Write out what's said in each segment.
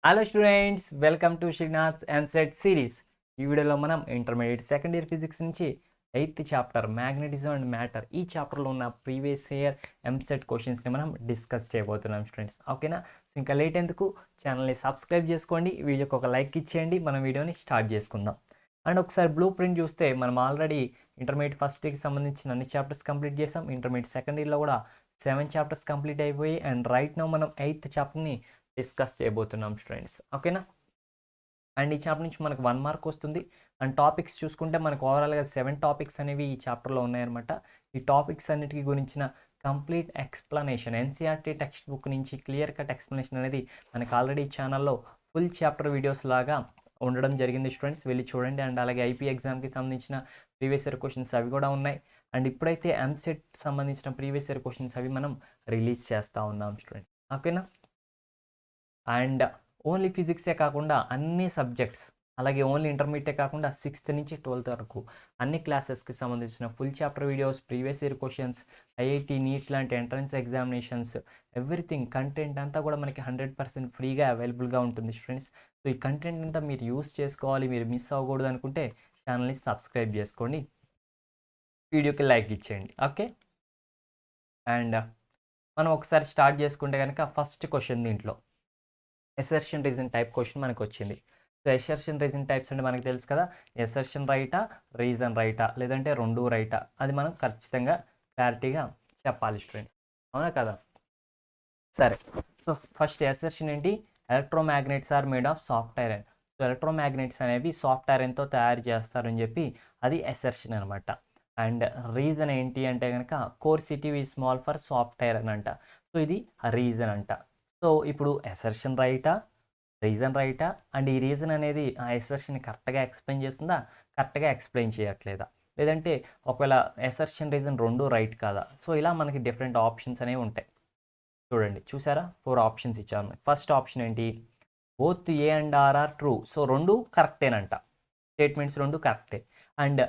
Hello students, welcome to Srinath's EAMCET series. ఈ వీడియోలో మనం ఇంటర్మీడియట్ సెకండ్ ఇయర్ ఫిజిక్స్ నుంచి 8th chapter magnetism and matter, ఈ చాప్టర్లో ఉన్న ప్రీవియస్ ఇయర్ ఎంసెట్ క్వశ్చన్స్ని మనం డిస్కస్ చేయబోతున్నాం స్టూడెంట్స్. ఓకేనా? సో ఇంకా లేట్ ఎందుకు, ఛానల్ని సబ్స్క్రైబ్ చేసుకోండి, వీడియోకి ఒక లైక్ ఇచ్చేయండి, మనం వీడియోని స్టార్ట్ చేసుకుందాం. అండ్ ఒకసారి బ్లూ ప్రింట్ చూస్తే మనం ఆల్రెడీ ఇంటర్మీడియట్ ఫస్ట్ ఇయర్కి సంబంధించిన అన్ని చాప్టర్స్ కంప్లీట్ చేసాం. ఇంటర్మీడియట్ సెకండ్ ఇయర్లో కూడా 7 చాప్టర్స్ కంప్లీట్ అయిపోయి అండ్ రైట్ నో మనం 8th చాప్టర్ని డిస్కస్ చేయబోతున్నాం స్టూడెంట్స్. ఓకేనా? అండ్ ఈ చాప్టర్ నుంచి మనకు 1 మార్క్ వస్తుంది. అండ్ టాపిక్స్ చూసుకుంటే మనకు ఓవరాల్గా 7 టాపిక్స్ అనేవి ఈ చాప్టర్లో ఉన్నాయన్నమాట. ఈ టాపిక్స్ అన్నిటికీ గురించిన complete explanation NCERT text book నుంచి క్లియర్ కట్ ఎక్స్ప్లెనేషన్ అనేది మనకు ఆల్రెడీ ఛానల్లో ఫుల్ చాప్టర్ వీడియోస్ లాగా ఉండడం జరిగింది స్టూడెంట్స్, వెళ్ళి చూడండి. అండ్ అలాగే ఐపీ ఎగ్జామ్కి సంబంధించిన ప్రీవియస్ ఇయర్ క్వశ్చన్స్ అవి కూడా ఉన్నాయి. అండ్ ఇప్పుడైతే ఎంసెట్ సంబంధించిన ప్రీవియస్ ఇయర్ క్వశ్చన్స్ అవి మనం రిలీజ్ చేస్తూ ఉన్నాం స్టూడెంట్స్. ఓకేనా? అండ్ ఓన్లీ ఫిజిక్సే కాకుండా అన్ని సబ్జెక్ట్స్, అలాగే ఓన్లీ ఇంటర్మీడియటే కాకుండా 6th నుంచి 12th వరకు అన్ని క్లాసెస్కి సంబంధించిన full chapter videos, previous year questions, IIT NEET లాంటి ఎంట్రన్స్ ఎగ్జామినేషన్స్, ఎవ్రీథింగ్ కంటెంట్ అంతా కూడా మనకి 100% ఫ్రీగా అవైలబుల్గా ఉంటుంది స్టూడెంట్స్. సో ఈ కంటెంట్ అంతా మీరు యూస్ చేసుకోవాలి, మీరు మిస్ అవ్వకూడదు అనుకుంటే ఛానల్ని సబ్స్క్రైబ్ చేసుకోండి, వీడియోకి లైక్ ఇచ్చేయండి. ఓకే? అండ్ మనం ఒకసారి స్టార్ట్ చేసుకుంటే కనుక ఫస్ట్ క్వశ్చన్ దీంట్లో ఎసర్షన్ రీజన్ టైప్ క్వశ్చన్ మనకు వచ్చింది. సో ఎసర్షన్ రీజన్ టైప్స్ అంటే మనకు తెలుసు కదా, ఎసర్షన్ రైటా, రీజన్ రైటా, లేదంటే రెండు రైటా, అది మనం ఖచ్చితంగా క్లారిటీగా చెప్పాలి స్టూడెంట్స్. అవునా కదా? సరే, సో ఫస్ట్ ఎసర్షన్ ఏంటి? Electromagnets are made of soft iron. So electromagnets అనేవి సాఫ్ట్ ఐరన్తో తయారు చేస్తారని చెప్పి అది ఎసర్షన్ అనమాట. అండ్ రీజన్ ఏంటి అంటే కనుక coercivity is small for soft iron అంట. సో ఇది రీజన్ అంట. సో ఇప్పుడు ఎసర్షన్ రైటా, రీజన్ రైటా, అండ్ ఈ రీజన్ అనేది ఆ ఎసర్షన్ కరెక్ట్గా ఎక్స్ప్లెయిన్ చేస్తుందా, కరెక్ట్గా ఎక్స్ప్లెయిన్ చేయట్లేదా, లేదంటే ఒకవేళ ఎసర్షన్ రీజన్ రెండు రైట్ కాదా? సో ఇలా మనకి డిఫరెంట్ ఆప్షన్స్ అనేవి ఉంటాయి. చూడండి, చూసారా? 4 ఆప్షన్స్ ఇచ్చారు. ఫస్ట్ ఆప్షన్ ఏంటి? Both A and R are true. So రెండు కరెక్టేనంట, స్టేట్మెంట్స్ రెండు కరెక్టే. అండ్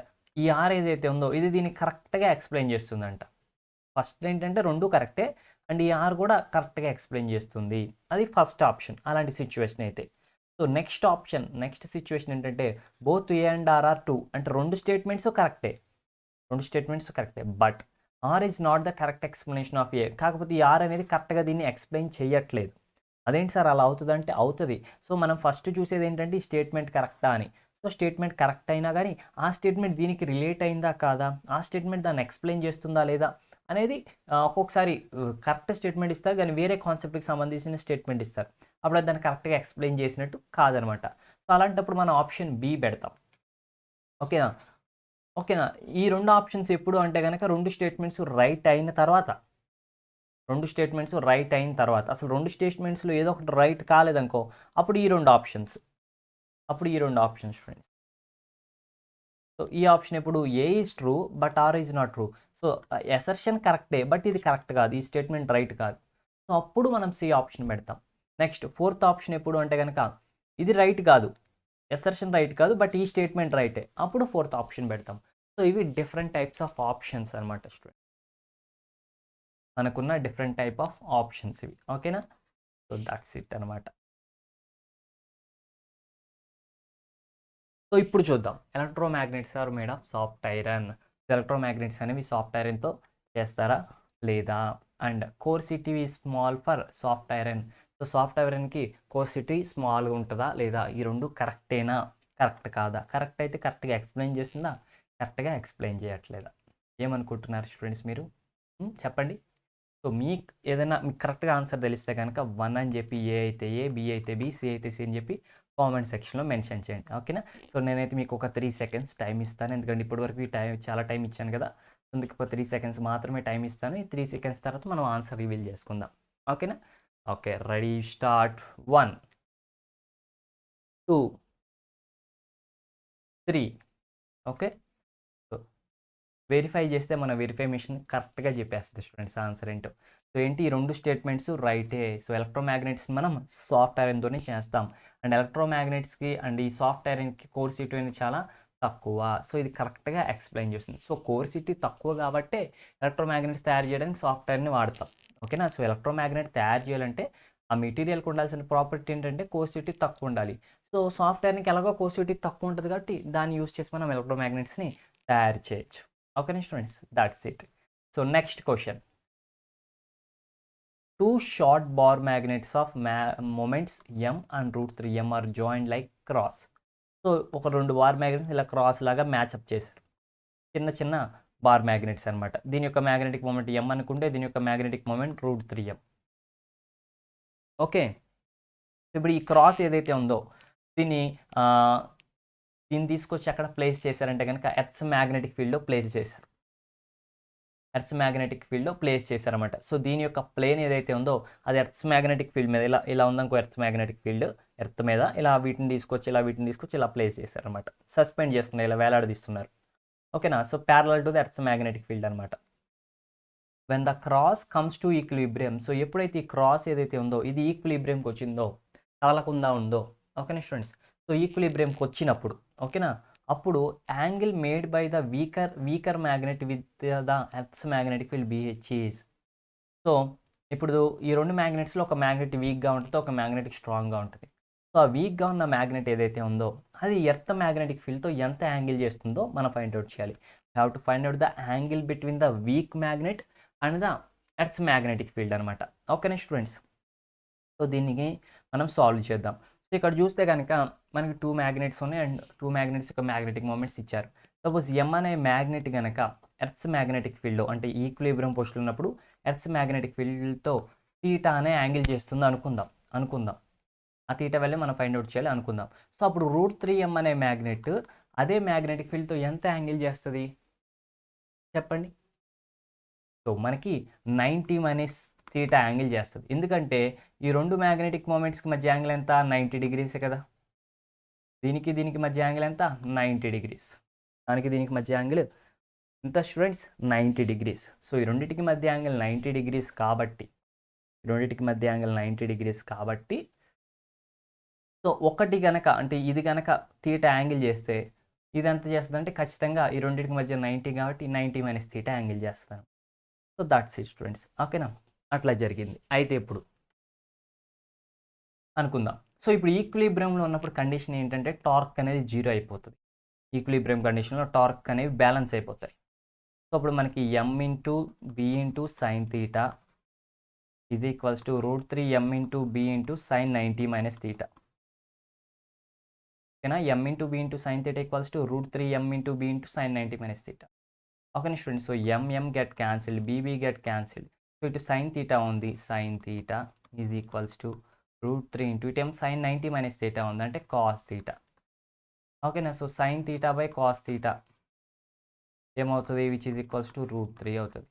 ఈ ఆర్ ఏదైతే ఉందో ఇది దీన్ని కరెక్ట్గా ఎక్స్ప్లెయిన్ చేస్తుందంట. ఫస్ట్ ఏంటంటే రెండు కరెక్టే అండ్ ఈ ఆర్ కూడా కరెక్ట్గా ఎక్స్ప్లెయిన్ చేస్తుంది, అది ఫస్ట్ ఆప్షన్ అలాంటి సిచ్యువేషన్ అయితే. సో నెక్స్ట్ సిచ్యువేషన్ ఏంటంటే both A and R are true, అంటే రెండు స్టేట్మెంట్స్ కరెక్టే, but R is not the correct explanation of A. కాకపోతే ఈ ఆర్ అనేది కరెక్ట్గా దీన్ని ఎక్స్ప్లెయిన్ చేయట్లేదు. అదేంటి సార్ అలా అవుతుంది అంటే అవుతుంది. సో మనం ఫస్ట్ చూసేది ఏంటంటే ఈ స్టేట్మెంట్ కరెక్టా అని. సో స్టేట్మెంట్ కరెక్ట్ అయినా కానీ ఆ స్టేట్మెంట్ దీనికి రిలేట్ అయిందా కాదా, ఆ స్టేట్మెంట్ దాన్ని ఎక్స్ప్లెయిన్ చేస్తుందా లేదా అనేది ఒక్కొక్కసారి కరెక్ట్ స్టేట్మెంట్ ఇస్తారు కానీ వేరే కాన్సెప్ట్కి సంబంధించిన స్టేట్మెంట్ ఇస్తారు, అప్పుడు అది దాన్ని కరెక్ట్గా ఎక్స్ప్లెయిన్ చేసినట్టు కాదనమాట. సో అలాంటప్పుడు మనం ఆప్షన్ బి పెడతాం. ఓకేనా? ఈ రెండు ఆప్షన్స్ ఎప్పుడు అంటే కనుక రెండు స్టేట్మెంట్స్ రైట్ అయిన తర్వాత, అసలు రెండు స్టేట్మెంట్స్లో ఏదో ఒకటి రైట్ కాలేదనుకో, అప్పుడు ఈ రెండు ఆప్షన్స్ ఫ్రెండ్స్. సో ఈ ఆప్షన్ ఎప్పుడు A is true but R is not true. So assertion కరెక్టే బట్ ఇది కరెక్ట్ కాదు, ఈ స్టేట్మెంట్ రైట్ కాదు. సో అప్పుడు మనం సి ఆప్షన్ పెడతాం. నెక్స్ట్ ఫోర్త్ ఆప్షన్ ఎప్పుడు అంటే కనుక ఇది రైట్ కాదు, ఎసర్షన్ రైట్ కాదు బట్ ఈ స్టేట్మెంట్ రైటే, అప్పుడు ఫోర్త్ ఆప్షన్ పెడతాం. సో ఇవి డిఫరెంట్ టైప్స్ ఆఫ్ ఆప్షన్స్ అనమాట స్టూడెంట్, మనకున్న డిఫరెంట్ టైప్ ఆఫ్ ఆప్షన్స్ ఇవి. ఓకేనా? సో దట్స్ ఇట్ అనమాట. సో ఇప్పుడు చూద్దాం, electromagnets are made of soft iron. Electromagnets అనేవి సాఫ్ట్ ఐరన్తో చేస్తారా లేదా? And coercivity small for soft iron. So soft ఐరన్కి కోర్సిటీ స్మాల్గా ఉంటుందా లేదా? ఈ రెండు కరెక్టేనా, కరెక్ట్ కాదా? కరెక్ట్ అయితే కరెక్ట్గా ఎక్స్ప్లెయిన్ చేస్తుందా, కరెక్ట్గా ఎక్స్ప్లెయిన్ చేయట్లేదా? ఏమనుకుంటున్నారు స్టూడెంట్స్ మీరు? చెప్పండి. సో మీకు ఏదైనా మీకు కరెక్ట్గా ఆన్సర్ తెలిస్తే కనుక 1 అని చెప్పి, ఏ అయితే ఏ, బి అయితే బి, సి అయితే సి అని చెప్పి కామెంట్ సెక్షన్లో మెన్షన్ చేయండి. ఓకేనా? సో నేనైతే మీకు ఒక 3 seconds టైం ఇస్తాను, ఎందుకంటే ఇప్పటివరకు ఈ చాలా టైం ఇచ్చాను కదా, అందుకు ఒక 3 seconds మాత్రమే టైం ఇస్తాను. ఈ 3 seconds తర్వాత మనం ఆన్సర్ రివీల్ చేసుకుందాం. ఓకేనా? Okay, ready, start. 1 2 3. Okay, verify చేస్తే మన వెరిఫై మిషన్ కరెక్ట్గా చెప్పేస్తుంది స్టూడెంట్స్ ఆన్సర్ ఏంటో. సో ఏంటి, ఈ రెండు స్టేట్మెంట్స్ రైటే. సో ఎలక్ట్రోమాగ్నెట్స్ మనం సాఫ్ట్ ఐరన్తోనే చేస్తాం, అండ్ ఎలక్ట్రోమాగ్నెట్స్కి అండ్ ఈ సాఫ్ట్ ఐరన్కి కోర్సిటీ అనేది చాలా తక్కువ. సో ఇది కరెక్ట్గా ఎక్స్ప్లెయిన్ చేస్తుంది. సో కోర్సిటీ తక్కువ కాబట్టే ఎలక్ట్రోమాగ్నెట్స్ తయారు చేయడానికి సాఫ్ట్ ఐరన్ని వాడతాం. ఓకేనా? సో ఎలక్ట్రోమాగ్నెట్ తయారు చేయాలంటే ఆ మెటీరియల్కి ఉండాల్సిన ప్రాపర్టీ ఏంటంటే కోసివిటీ తక్కువ ఉండాలి. సో సాఫ్ట్వేర్కి ఎలాగో కోసివిటీ తక్కువ ఉంటుంది కాబట్టి దాన్ని యూస్ చేసి మనం ఎలక్ట్రోమాగ్నెట్స్ని తయారు చేయొచ్చు. ఓకేనా students, that's it. So next question, two short bar magnets of moments m and √3m are joined like cross. So ఒక 2 బార్ మ్యాగ్నెట్స్ ఇలా క్రాస్ లాగా మ్యాచ్అప్ చేశారు. చిన్న చిన్న బార్ మ్యాగ్నెట్స్ అనమాట. దీని యొక్క మ్యాగ్నెటిక్ మూమెంట్ m అనుకుంటే దీని యొక్క మ్యాగ్నెటిక్ మూమెంట్ √3m. ఓకే, ఇప్పుడు ఈ క్రాస్ ఏదైతే ఉందో దీన్ని దీన్ని తీసుకొచ్చి అక్కడ ప్లేస్ చేశారంటే కనుక ఎర్త్స్ మ్యాగ్నెటిక్ ఫీల్డ్లో ప్లేస్ చేశారు. ఎర్త్స్ మ్యాగ్నెటిక్ ఫీల్డ్లో ప్లేస్ చేశారన్నమాట. సో దీని యొక్క ప్లేన్ ఏదైతే ఉందో అది ఎర్త్స్ మ్యాగ్నెటిక్ ఫీల్డ్ మీద ఇలా ఇలా ఉందనుకో, ఎర్త్ మ్యాగ్నెటిక్ ఫీల్డ్ ఎర్త్ మీద ఇలా వీటిని తీసుకొచ్చి ఇలా ప్లేస్ చేశారన్నమాట. సస్పెండ్ చేస్తున్నారు, ఇలా వేలాడదీస్తున్నారు. ఓకేనా, so parallel to the earth's magnetic field అనమాట. When the cross comes to equilibrium, so ఎప్పుడైతే ఈ క్రాస్ ఏదైతే ఉందో ఇది ఈక్విలిబ్రియంకి వచ్చిందో, కదలకుండా ఉందో, ఓకేనా స్టూడెంట్స్, సో ఈక్విలిబ్రియంకి వచ్చినప్పుడు, ఓకేనా, అప్పుడు angle made by the weaker magnet with the earth's magnetic field BH is. So ఇప్పుడు ఈ రెండు మ్యాగ్నెట్స్లో ఒక మ్యాగ్నెట్ వీక్గా ఉంటుంది, ఒక మ్యాగ్నెటిక్ స్ట్రాంగ్గా ఉంటుంది. సో ఆ వీక్గా ఉన్న మ్యాగ్నెట్ ఏదైతే ఉందో అది ఎర్త్ మ్యాగ్నెటిక్ ఫీల్డ్తో ఎంత యాంగిల్ చేస్తుందో మనం ఫైండ్ అవుట్ చేయాలి. Have to find out the angle between the weak magnet and the earth's magnetic field అనమాట. ఓకేనా స్టూడెంట్స్, సో దీనికి మనం సాల్వ్ చేద్దాం. సో ఇక్కడ చూస్తే కనుక మనకి 2 మ్యాగ్నెట్స్ ఉన్నాయి అండ్ 2 మ్యాగ్నెట్స్ యొక్క మ్యాగ్నెటిక్ మూమెంట్స్ ఇచ్చారు. సపోజ్ m అనే మ్యాగ్నెట్ కనుక ఎర్త్స్ మ్యాగ్నెటిక్ ఫీల్డ్లో అంటే ఈక్విలిబ్రియం పొజిషన్ ఉన్నప్పుడు ఎర్త్స్ మ్యాగ్నెటిక్ ఫీల్డ్తో తీటా అనే యాంగిల్ చేస్తుంది అనుకుందాం. ఆ తీటా వెళ్ళి మనం ఫైండ్ అవుట్ చేయాలి అనుకుందాం. సో అప్పుడు √3m అనే మ్యాగ్నెట్ అదే మ్యాగ్నెటిక్ ఫీల్డ్తో ఎంత యాంగిల్ చేస్తుంది చెప్పండి. సో మనకి 90 మైనస్ తీటా యాంగిల్ చేస్తుంది. ఎందుకంటే ఈ రెండు మ్యాగ్నెటిక్ మూమెంట్స్కి మధ్య యాంగిల్ ఎంత, 90 డిగ్రీసే కదా. దీనికి మధ్య యాంగిల్ ఎంత, 90 డిగ్రీస్. దీనికి మధ్య యాంగిల్ ఎంత స్టూడెంట్స్, 90 డిగ్రీస్. సో ఈ రెండింటికి మధ్య యాంగిల్ 90 డిగ్రీస్ కాబట్టి సో ఒకటి కనుక అంటే ఇది కనుక తీటా యాంగిల్ చేస్తే ఇది ఎంత చేస్తుంది అంటే ఖచ్చితంగా ఈ రెండింటికి మధ్య 90 కాబట్టి 90 మైనస్ తీటా యాంగిల్ చేస్తాను. So that's it students. ఓకేనా, అట్లా జరిగింది. అయితే ఇప్పుడు అనుకుందాం. సో ఇప్పుడు ఈక్విలిబ్రియంలో ఉన్నప్పుడు కండిషన్ ఏంటంటే టార్క్ అనేది 0 అయిపోతుంది. ఈక్విలిబ్రియం కండిషన్లో టార్క్ అనేవి బ్యాలెన్స్ అయిపోతాయి. సో అప్పుడు మనకి m into b into sine theta is equals to √3m into b into sine 90 minus theta. ఓకేనా, m into b into sine theta equals to √3m into b into sine 90 minus theta. ఓకేనా students, so m get cancelled, b get cancelled. So ఇటు sine theta ఉంది, sine theta is equals to √3 into ఇటు sine 90 minus theta ఉంది అంటే cos theta. ఓకేనా, so sine theta by cos theta ఏమవుతుంది, which is equals to √3 అవుతుంది.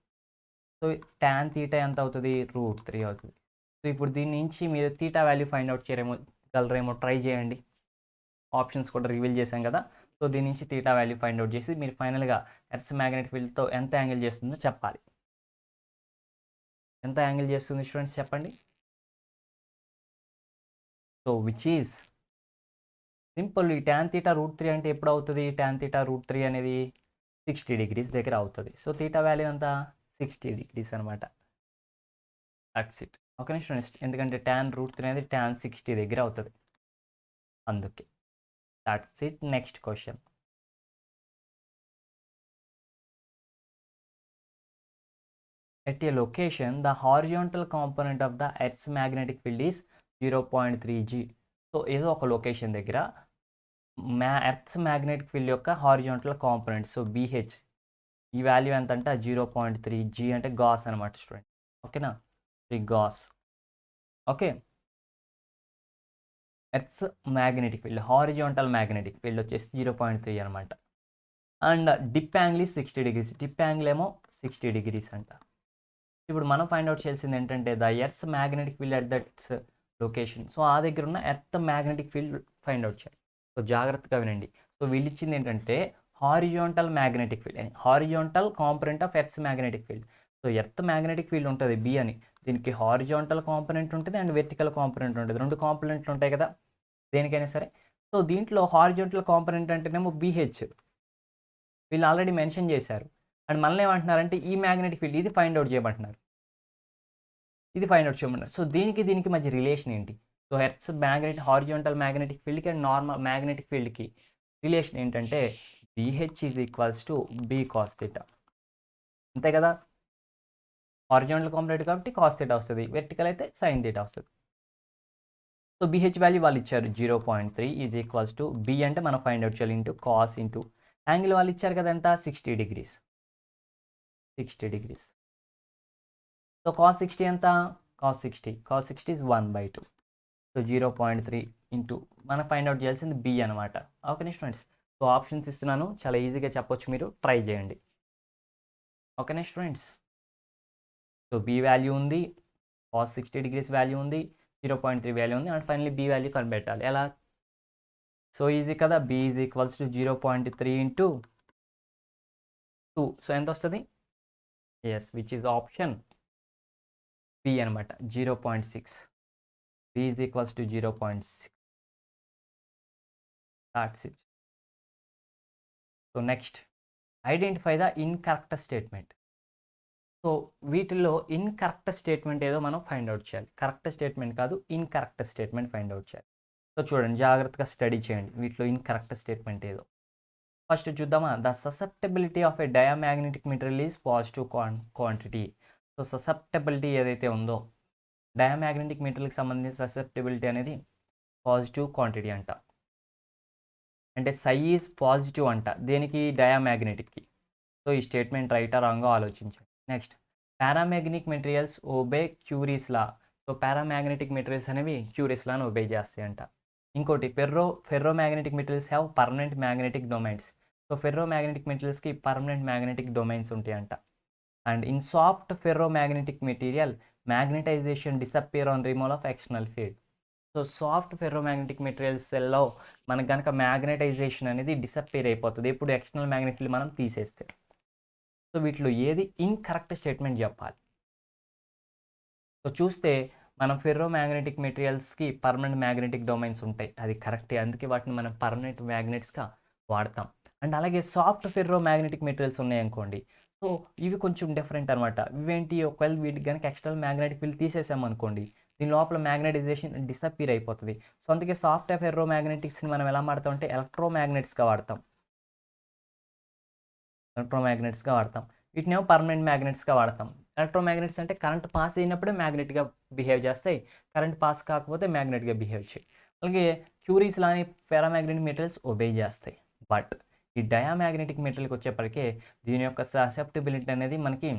So tan theta ఎంత అవుతుంది, √3 అవుతుంది. సో ఇప్పుడు దీని నుంచి మీరు తీటా వాల్యూ ఫైండ్ అవుట్ చేయగలరేమో ట్రై చేయండి. ఆప్షన్స్ కూడా రివీల్ చేశాం కదా. సో దీని నుంచి తీటా వాల్యూ ఫైండ్ అవుట్ చేసి మీరు ఫైనల్గా ఎర్త్స్ మ్యాగ్నెటిక్ ఫీల్డ్తో ఎంత యాంగిల్ చేస్తుందో చెప్పాలి. ఎంత యాంగిల్ చేస్తుంది స్టూడెంట్స్ చెప్పండి. సో విచ్ ఈజ్ సింపుల్, ఈ tan తీటా √3 అంటే ఎప్పుడు అవుతుంది, tan తీటా √3 అనేది 60 డిగ్రీస్ దగ్గర అవుతుంది. సో తీటా వాల్యూ ఎంత, 60 డిగ్రీస్ అనమాట. That's it. ఓకే స్టూడెంట్స్, ఎందుకంటే tan √3 అనేది tan 60 దగ్గర అవుతుంది, అందుకే. That's it. Next question, at a location the horizontal component of the earth's magnetic field is 0.3 g. So ఏదో ఒక లొకేషన్ దగ్గర ఎర్త్స్ మ్యాగ్నెటిక్ ఫీల్డ్ యొక్క హారిజాంటల్ కాంపోనెంట్ సో BH ఈ వాల్యూ ఎంత అంటే 0.3 g అంటే గాస్ అనమాట స్టూడెంట్. ఓకేనా, gauss. Okay, earth's magnetic field horizontal magnetic field వచ్చేసి 0.3 అనమాట. And dip angle 60 degrees, dip angle ఏమో 60 డిగ్రీస్ అంట. ఇప్పుడు మనం ఫైండ్ అవుట్ చేయాల్సింది ఏంటంటే the earth's magnetic field at that location. So ఆ దగ్గర ఉన్న earth magnetic field find out చేయాలి. సో జాగ్రత్తగా వినండి. సో వీళ్ళు ఇచ్చింది ఏంటంటే horizontal magnetic field, horizontal component of earth's magnetic field. So earth magnetic field ఉంటుంది B అని, దీనికి హారిజాంటల్ కాంపోనెంట్ ఉంటుంది అండ్ వెర్టికల్ కాంపోనెంట్ ఉంటుంది, రెండు కాంపోనెంట్లు ఉంటాయి కదా దేనికైనా సరే. సో దీంట్లో హారిజాంటల్ కాంపోనెంట్ అంటేనేమో BH వీళ్ళు ఆల్రెడీ మెన్షన్ చేశారు. అండ్ మళ్ళీ ఏమంటున్నారంటే ఈ మ్యాగ్నెటిక్ ఫీల్డ్ ఇది ఫైండ్ అవుట్ చేయమంటున్నారు. ఇది ఫైండ్ అవుట్ చేయమన్నారు. సో దీనికి మధ్య రిలేషన్ ఏంటి? సో ఎర్త్స్ హారిజాంటల్ మ్యాగ్నెటిక్ ఫీల్డ్కి అండ్ నార్మల్ మ్యాగ్నెటిక్ ఫీల్డ్కి రిలేషన్ ఏంటంటే BH is equals to B cos θ. అంతే కదా, హారిజాంటల్ కాంపోనెంట్ కాబట్టి cos θ వస్తుంది, వెర్టికల్ అయితే sin θ వస్తుంది. సో BH వాల్యూ వాళ్ళు ఇచ్చారు 0.3 ఈజ్ ఈక్వల్స్ టు B అంటే మనం ఫైండ్ అవుట్ చేయాలి ఇంటూ కాస్ ఇంటూ యాంగిల్ వాళ్ళు ఇచ్చారు కదా ఎంత 60 డిగ్రీస్. సో కాస్ 60 ఎంత, కాస్ 60 ఇస్ 1/2. సో 0.3 ఇంటూ మనం ఫైండ్ అవుట్ చేయాల్సింది B అనమాట. ఓకేనా స్టూడెంట్స్, సో ఆప్షన్స్ ఇస్తున్నాను, చాలా ఈజీగా చెప్పొచ్చు, మీరు ట్రై చేయండి. ఓకేనా స్టూడెంట్స్, సో B వాల్యూ ఉంది, కాస్ 60 డిగ్రీస్ వాల్యూ ఉంది, 0.3 వాల్యూ ఉంది, అండ్ ఫైనల్లీ B వాల్యూ కనిపెట్టాలి. ఎలా? సో ఈజీ కదా, B is equals to 0.3 into 2. So ఎంత వస్తుంది? Yes, which is option B అనమాట, 0.6. B is equals to 0.6. That's it. So next, identify the incorrect statement. So వీటిల్లో incorrect statement ఏదో మనం find out చేయాలి. కరెక్ట్ స్టేట్మెంట్ కాదు, incorrect statement find out చేయాలి. So చూడండి, జాగ్రత్తగా స్టడీ చేయండి వీటిలో ఇన్కరెక్ట్ స్టేట్మెంట్ ఏదో. ఫస్ట్ చూద్దామా, the susceptibility of a diamagnetic material is positive quantity. So susceptibility ఏదైతే ఉందో డయామాగ్నెటిక్ మెటీరియల్కి సంబంధించిన ససెప్టబిలిటీ అనేది పాజిటివ్ క్వాంటిటీ అంట. అంటే సై ఈజ్ పాజిటివ్ అంట, దేనికి? డయామాగ్నెటిక్కి. సో ఈ స్టేట్మెంట్ రైటా రాంగో ఆలోచించండి. Next, paramagnetic materials obey Curie's law. So paramagnetic materials అనేవి క్యూరీస్ లాను ఒబే చేస్తాయి అంట. ఇంకోటి, ferromagnetic materials have permanent magnetic domains. So ferromagnetic మెటీరియల్స్కి పర్మనెంట్ మ్యాగ్నెటిక్ డొమైన్స్ ఉంటాయంట. And in soft ferromagnetic material magnetization disappear on removal of external field. So soft ferromagnetic మెటీరియల్స్లో మనకు కనుక మ్యాగ్నెటైజేషన్ అనేది డిసప్పియర్ అయిపోతుంది ఎప్పుడు ఎక్స్టర్నల్ మ్యాగ్నెట్ ఫీల్డ్ మనం తీసేస్తే. సో వీటిలో ఏది ఇన్కరెక్ట్ స్టేట్మెంట్ చెప్పాలి. సో చూస్తే మనం ఫెర్రోమాగ్నెటిక్ మెటీరియల్స్కి పర్మనెంట్ మ్యాగ్నెటిక్ డొమైన్స్ ఉంటాయి, అది కరెక్టే, అందుకే వాటిని మనం పర్మనెంట్ మ్యాగ్నెట్స్గా వాడతాం. అండ్ అలాగే సాఫ్ట్ ఫెర్రోమాగ్నెటిక్ మెటీరియల్స్ ఉన్నాయనుకోండి, సో ఇవి కొంచెం డిఫరెంట్ అనమాట. ఇవేంటి, ఒకవేళ వీటికి కనుక ఎక్స్టర్నల్ మ్యాగ్నెటిక్ ఫీల్డ్ తీసేసామనుకోండి, దీని లోపల మ్యాగ్నెటైజేషన్ డిసప్పియర్ అయిపోతుంది. సో అందుకే సాఫ్ట్ ఫెర్రోమాగ్నెటిక్స్ని మనం ఎలా వాడతాం అంటే ఎలక్ట్రోమాగ్నెట్స్గా వాడతాం. వీటినేమో పర్మనెంట్ మ్యాగ్నెట్స్గా వాడతాం. ఎలక్ట్రోమాగ్నెట్స్ అంటే కరెంట్ పాస్ అయినప్పుడే మ్యాగ్నెట్గా బిహేవ్ చేస్తాయి, కరెంట్ పాస్ కాకపోతే మ్యాగ్నెట్గా బిహేవ్ చేయి. అలాగే క్యూరీస్ లాని ఫెర్రోమాగ్నెటిక్ మెటీరియల్స్ ఒబే చేస్తాయి. బట్ ఈ డయామాగ్నెటిక్ మెటీరియల్కి వచ్చేప్పటికే దీని యొక్క ససెప్టబిలిటీ అనేది మనకి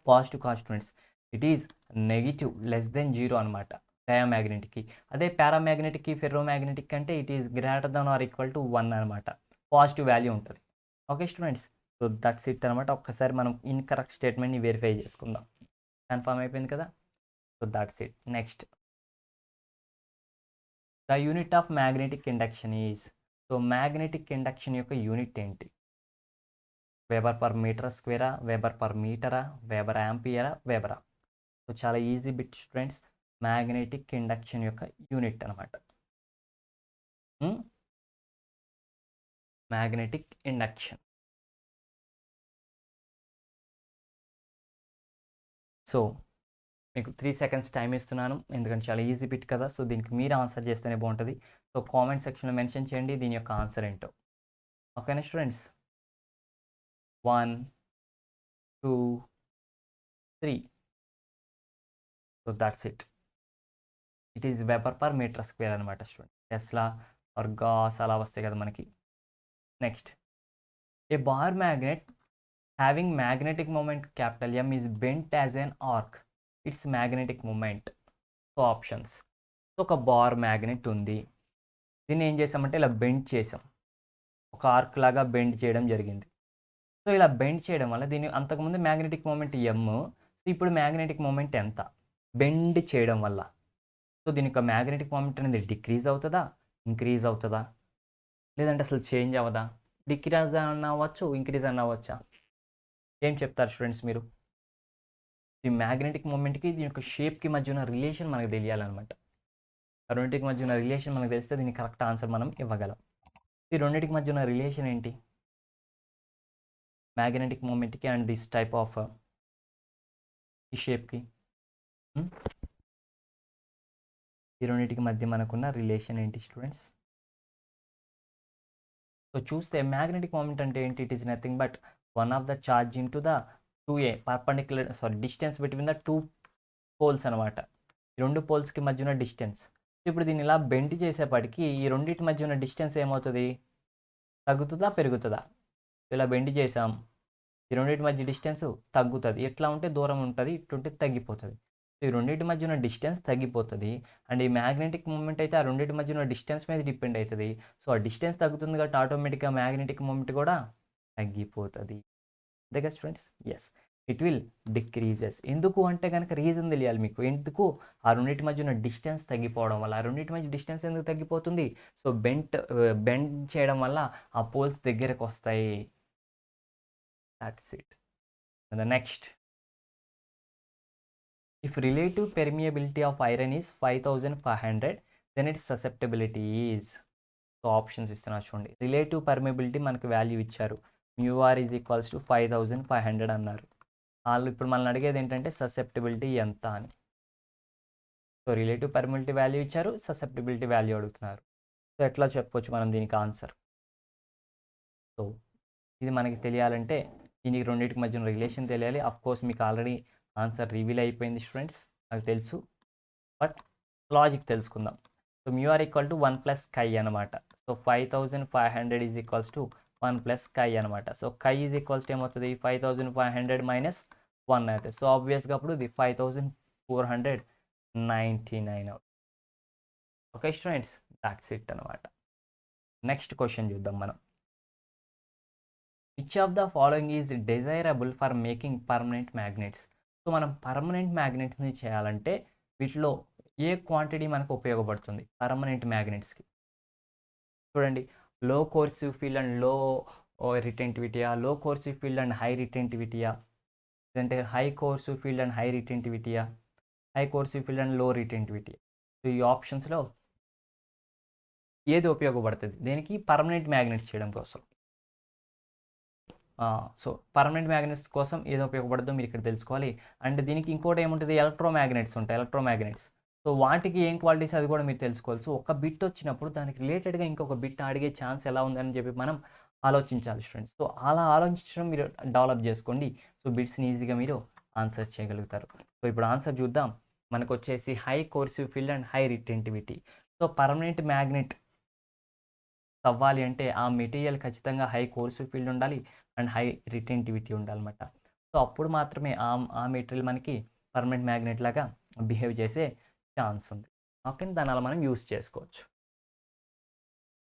positive constituents, it is negative <0 అనమాట డయామాగ్నెటిక్కి. అదే పారామాగ్నెటిక్కి ఫెర్రోమాగ్నెటిక్ అంటే it is greater than or equal to 1 అనమాట, పాజిటివ్ వాల్యూ ఉంటుంది. Okay students, so that's it అనమాట. ఒక్కసారి మనం ఇన్కరెక్ట్ స్టేట్మెంట్ని వెరిఫై చేసుకుందాం. కన్ఫర్మ్ అయిపోయింది కదా, so that's it. Next, the unit of magnetic induction is. So magnetic induction యొక్క యూనిట్ ఏంటి? వెబర్ పర్ మీటర్ స్క్వేరా, వెబర్ పర్ మీటరా, వెబర్ యాంపియరా, వెబరా? సో చాలా easy bit students, magnetic induction యొక్క యూనిట్ అనమాట మ్యాగ్నెటిక్ ఇండక్షన్. సో మీకు 3 seconds టైం ఇస్తున్నాను, ఎందుకంటే చాలా ఈజీ బిట్ కదా. సో దీనికి మీరు ఆన్సర్ చేస్తేనే బాగుంటుంది. సో కామెంట్ సెక్షన్లో మెన్షన్ చేయండి దీని యొక్క ఆన్సర్ ఏంటో. ఓకేనా students, 1 2 3. So that's it. It is weber per meter square అనమాట స్టూడెంట్. టెస్లా ఆర్ గాస్ అలా వస్తాయి కదా మనకి. Next, a bar magnet having magnetic moment capital M is bent as an arc, it's magnetic moment. So options, ఒక bar magnet ఉంది, దీన్ని ఏం చేసామంటే ఇలా బెండ్ చేసాం, ఒక ఆర్క్ లాగా బెండ్ చేయడం జరిగింది. సో ఇలా బెండ్ చేయడం వల్ల దీని అంతకుముందు మ్యాగ్నెటిక్ మూమెంట్ M, సో ఇప్పుడు మ్యాగ్నెటిక్ మూమెంట్ ఎంత? బెండ్ చేయడం వల్ల. సో దీని యొక్క మ్యాగ్నెటిక్ మూమెంట్ అనేది డిక్రీజ్ అవుతుందా, ఇంక్రీజ్ అవుతుందా, లేదంటే అసలు చేంజ్ అవ్వదా? డిక్రీజ్ అన్న అవ్వచ్చు, ఇంక్రీజ్ అన్న అవ్వచ్చా? ఏం చెప్తారు స్టూడెంట్స్ మీరు? ఈ మ్యాగ్నెటిక్ మూమెంట్కి దీని యొక్క షేప్కి మధ్య ఉన్న రిలేషన్ మనకు తెలియాలన్నమాట. ఆ రెండింటికి మధ్య ఉన్న రిలేషన్ మనకు తెలిస్తే దీనికి కరెక్ట్ ఆన్సర్ మనం ఇవ్వగలం. ఈ రెండింటికి మధ్య ఉన్న రిలేషన్ ఏంటి? మ్యాగ్నెటిక్ మూమెంట్కి అండ్ దిస్ టైప్ ఆఫ్ ఈ షేప్కి ఉమ్, ఈ రెండింటికి మధ్య మనకున్న రిలేషన్ ఏంటి స్టూడెంట్స్? సో చూస్తే మ్యాగ్నెటిక్ మూమెంట్ అంటే ఏంటి? It is nothing but one of the charge into the 2a perpendicular distance between the 2 poles అనమాట. ఈ 2 పోల్స్కి మధ్య ఉన్న డిస్టెన్స్. ఇప్పుడు దీన్ని ఇలా బెండ్ చేసేపటికి ఈ రెండింటి మధ్య ఉన్న డిస్టెన్స్ ఏమవుతుంది? తగ్గుతుందా పెరుగుతుందా? ఇలా బెండ్ చేసాం, ఈ రెండింటి మధ్య డిస్టెన్స్ తగ్గుతుంది. ఎట్లా ఉంటే దూరం ఉంటుంది, ఇట్లుంటే తగ్గిపోతుంది. ఈ రెండింటి మధ్య ఉన్న డిస్టెన్స్ తగ్గిపోతుంది. అండ్ ఈ మ్యాగ్నెటిక్ మూమెంట్ అయితే ఆ రెండింటి మధ్య ఉన్న డిస్టెన్స్ మీద డిపెండ్ అవుతుంది. సో ఆ డిస్టెన్స్ తగ్గుతుంది కాబట్టి ఆటోమేటిక్గా మ్యాగ్నెటిక్ మూమెంట్ కూడా తగ్గిపోతుంది. అంతే కదా students? Yes, it will decreases. ఎందుకు అంటే కనుక రీజన్ తెలియాలి మీకు. ఎందుకు? ఆ రెండింటి మధ్య ఉన్న డిస్టెన్స్ తగ్గిపోవడం వల్ల. ఆ రెండింటి మధ్య డిస్టెన్స్ ఎందుకు తగ్గిపోతుంది? సో బెండ్ చేయడం వల్ల ఆ పోల్స్ దగ్గరకు వస్తాయి. That's it. The next, if relative permeability of iron is 5500 then its susceptibility is. So options ఇస్తున్నా చూడండి. రిలేటివ్ పర్మియబిలిటీ మనకు వాల్యూ ఇచ్చారు, μr ఈజ్ ఈక్వల్స్ టు 5500 అన్నారు. వాళ్ళు ఇప్పుడు మనల్ని అడిగేది ఏంటంటే ససెప్టిబిలిటీ ఎంత అని. సో రిలేటివ్ పర్మియబిలిటీ వాల్యూ ఇచ్చారు, ససెప్టిబిలిటీ వాల్యూ అడుగుతున్నారు. సో ఎట్లా చెప్పుకోవచ్చు మనం దీనికి ఆన్సర్? సో ఇది మనకి తెలియాలంటే దీనికి రెండింటికి మధ్య రిలేషన్ తెలియాలి. అఫ్ కోర్స్ మీకు ఆల్రెడీ ఆన్సర్ రివీల్ అయిపోయింది స్టూడెంట్స్, నాకు తెలుసు. బట్ లాజిక్ తెలుసుకుందాం. So μr equal to 1 plus కై అనమాట. So 5500 is equals to 1 plus కై అనమాట. సో కై ఈజ్ ఈక్వల్స్ టు ఏమవుతుంది? 5500 మైనస్ 1 అవుతుంది. సో ఆబ్వియస్గా అప్పుడు ఇది 5499 అవుతుంది. ఓకే స్టూడెంట్స్, దాట్స్ ఇట్ అనమాట. నెక్స్ట్ క్వశ్చన్ చూద్దాం మనం. Which of the following is desirable for making permanent magnets? So మనం పర్మనెంట్ మ్యాగ్నెట్స్ని చేయాలంటే వీటిలో ఏ క్వాంటిటీ మనకు ఉపయోగపడుతుంది పర్మనెంట్ మ్యాగ్నెట్స్కి? చూడండి, లో కోర్సివ్ ఫీల్డ్ అండ్ లో రిటెంటివిటీయా, low coercive field and high రిటెంటివిటీయా, లేదంటే high coercive field and high రిటెంటివిటీయా, high coercive field and low retentivity. So ఈ ఆప్షన్స్లో ఏది ఉపయోగపడుతుంది దేనికి? పర్మనెంట్ మ్యాగ్నెట్స్ చేయడం కోసం. సో పర్మనెంట్ మ్యాగ్నెట్స్ కోసం ఏదో ఉపయోగపడుతుందో మీరు ఇక్కడ తెలుసుకోవాలి. అండ్ దీనికి ఇంకోటి ఏముంటుంది? ఎలక్ట్రోమ్యాగ్నెట్స్ ఉంటాయి, ఎలక్ట్రోమ్యాగ్నెట్స్. సో వాటికి ఏం క్వాలిటీస్ అది కూడా మీరు తెలుసుకోవాలి. సో ఒక బిట్ వచ్చినప్పుడు దానికి రిలేటెడ్గా ఇంకొక బిట్ అడిగే ఛాన్స్ ఎలా ఉందని చెప్పి మనం ఆలోచించాలి స్టూడెంట్స్. సో అలా ఆలోచించడం మీరు డెవలప్ చేసుకోండి. సో బిట్స్ని ఈజీగా మీరు ఆన్సర్ చేయగలుగుతారు. సో ఇప్పుడు ఆన్సర్ చూద్దాం. మనకు వచ్చేసి high coercive field and high retentivity. So permanent magnet అవ్వాలి అంటే ఆ మెటీరియల్ ఖచ్చితంగా హై కోర్సివ్ ఫీల్డ్ ఉండాలి అండ్ హై రిటెంటివిటీ ఉండాలన్నమాట. సో అప్పుడు మాత్రమే ఆ మెటీరియల్ మనకి పర్మనెంట్ మ్యాగ్నెట్ లాగా బిహేవ్ చేసే ఛాన్స్ ఉంది. ఓకే, దాని అలా మనం యూస్ చేసుకోవచ్చు.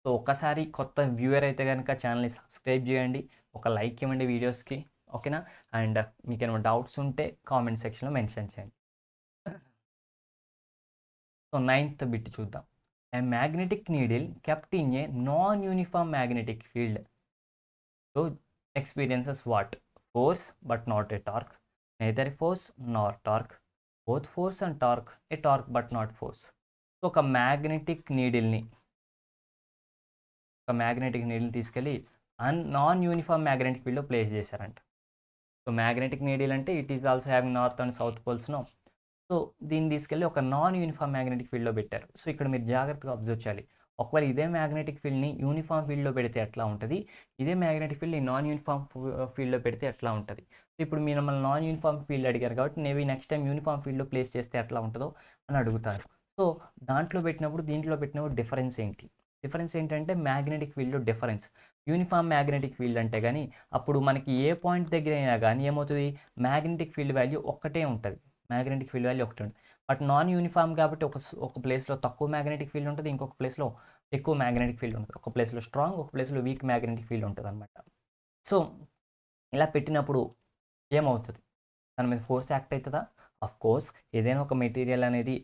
సో ఒక్కసారి కొత్త వ్యూవర్ అయితే కనుక ఛానల్ని సబ్స్క్రైబ్ చేయండి, ఒక లైక్ ఇవ్వండి వీడియోస్కి, ఓకేనా? అండ్ మీకు ఏమైనా డౌట్స్ ఉంటే కామెంట్ సెక్షన్లో మెన్షన్ చేయండి. సో 9th బిట్ చూద్దాం. A magnetic needle kept in a non-uniform magnetic field so experiences what? Force but not a torque, neither force nor torque, both force and torque, a torque but not force. So ఒక magnetic నీడిల్ని తీసుకెళ్ళి non uniform magnetic ఫీల్డ్లో place చేశారంట. So magnetic needle అంటే it is also having north and south పోల్స్ను. So దీన్ని తీసుకెళ్ళి ఒక నాన్ యూనిఫామ్ మ్యాగ్నెటిక్ ఫీల్డ్లో పెట్టారు. సో ఇక్కడ మీరు జాగ్రత్తగా అబ్జర్వ్ చేయాలి. ఒకవేళ ఇదే మ్యాగ్నెటిక్ ఫీల్డ్ని యూనిఫామ్ ఫీల్డ్లో పెడితే ఎట్లా ఉంటుంది, ఇదే మ్యాగ్నెటిక్ ఫీల్డ్ని నాన్ యూనిఫామ్ ఫీల్డ్లో పెడితే ఎట్లా ఉంటుంది. ఇప్పుడు మీరు మమ్మల్ని నాన్ యూనిఫామ్ ఫీల్డ్ అడిగారు కాబట్టి నేవి నెక్స్ట్ టైం యూనిఫామ్ ఫీల్డ్లో ప్లేస్ చేస్తే ఎట్లా ఉంటుందో అని అడుగుతారు. సో దాంట్లో పెట్టినప్పుడు దీంట్లో పెట్టినప్పుడు డిఫరెన్స్ ఏంటి? డిఫరెన్స్ ఏంటంటే మ్యాగ్నెటిక్ ఫీల్డ్లో డిఫరెన్స్. యూనిఫామ్ మ్యాగ్నెటిక్ ఫీల్డ్ అంటే కానీ అప్పుడు మనకి ఏ పాయింట్ దగ్గర అయినా కానీ ఏమవుతుంది, మ్యాగ్నెటిక్ ఫీల్డ్ వాల్యూ ఒక్కటే ఉంటుంది, మ్యాగ్నెటిక్ ఫీల్డ్ వాల్యూ ఒకటి ఉంటుంది. బట్ నాన్ యూనిఫామ్ కాబట్టి ఒక ప్లేస్లో తక్కువ మ్యాగ్నెటిక్ ఫీల్డ్ ఉంటుంది, ఇంకొక ప్లేస్లో ఎక్కువ మ్యాగ్నెటిక్ ఫీల్డ్ ఉంటుంది, ఒక ప్లేస్లో స్ట్రాంగ్, ఒక ప్లేస్లో వీక్ మ్యాగ్నెటిక్ ఫీల్డ్ ఉంటుంది అనమాట. సో ఇలా పెట్టినప్పుడు ఏమవుతుంది, దాని మీద ఫోర్స్ యాక్ట్ అవుతుందా? అఫ్ కోర్స్ ఏదైనా ఒక మెటీరియల్ అనేది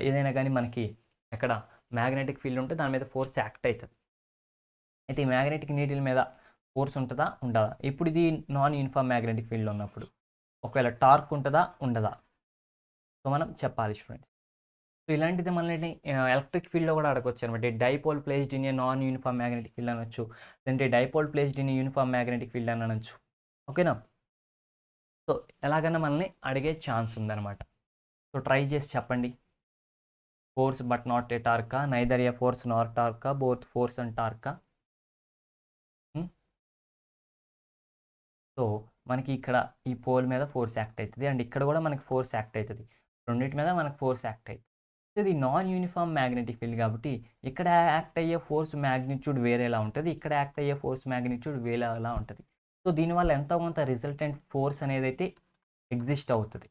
ఏదైనా కానీ మనకి ఎక్కడ మ్యాగ్నెటిక్ ఫీల్డ్ ఉంటే దాని మీద ఫోర్స్ యాక్ట్ అవుతుంది. అయితే ఈ మ్యాగ్నెటిక్ నీడిల్ మీద ఫోర్స్ ఉంటుందా ఉండదా? ఇప్పుడు ఇది నాన్ యూనిఫామ్ మ్యాగ్నెటిక్ ఫీల్డ్ ఉన్నప్పుడు ఒకవేళ టార్క్ ఉంటుందా ఉండదా? సో మనం చెప్పాలి స్టూడెంట్స్. సో ఇలాంటిది మనల్ని ఎలక్ట్రిక్ ఫీల్డ్లో కూడా అడగవచ్చు అనమాట. Dipole placed in a non uniform magnetic field అనొచ్చు, లేదంటే dipole placed in uniform magnetic field అని అనొచ్చు. ఓకేనా? సో ఎలాగైనా మనల్ని అడిగే ఛాన్స్ ఉందన్నమాట. సో ట్రై చేసి చెప్పండి. Force but not a torque, neither a force not torque, both force and torque. So మనకి ఇక్కడ ఈ పోల్ మీద ఫోర్స్ యాక్ట్ అవుతుంది అండ్ ఇక్కడ కూడా మనకి ఫోర్స్ యాక్ట్ అవుతుంది. రెండింటి మీద మనకు ఫోర్స్ యాక్ట్ అవుతుంది. సో ఇది నాన్ యూనిఫామ్ మ్యాగ్నెటిక్ ఫీల్డ్ కాబట్టి ఇక్కడ యాక్ట్ అయ్యే ఫోర్స్ మ్యాగ్నిట్యూడ్ వేరేలా ఉంటుంది, ఇక్కడ యాక్ట్ అయ్యే ఫోర్స్ మ్యాగ్నిట్యూడ్ వేరేలా ఉంటుంది. సో దీనివల్ల ఎంతో కొంత రిజల్టెంట్ ఫోర్స్ అనేది అయితే ఎగ్జిస్ట్ అవుతుంది.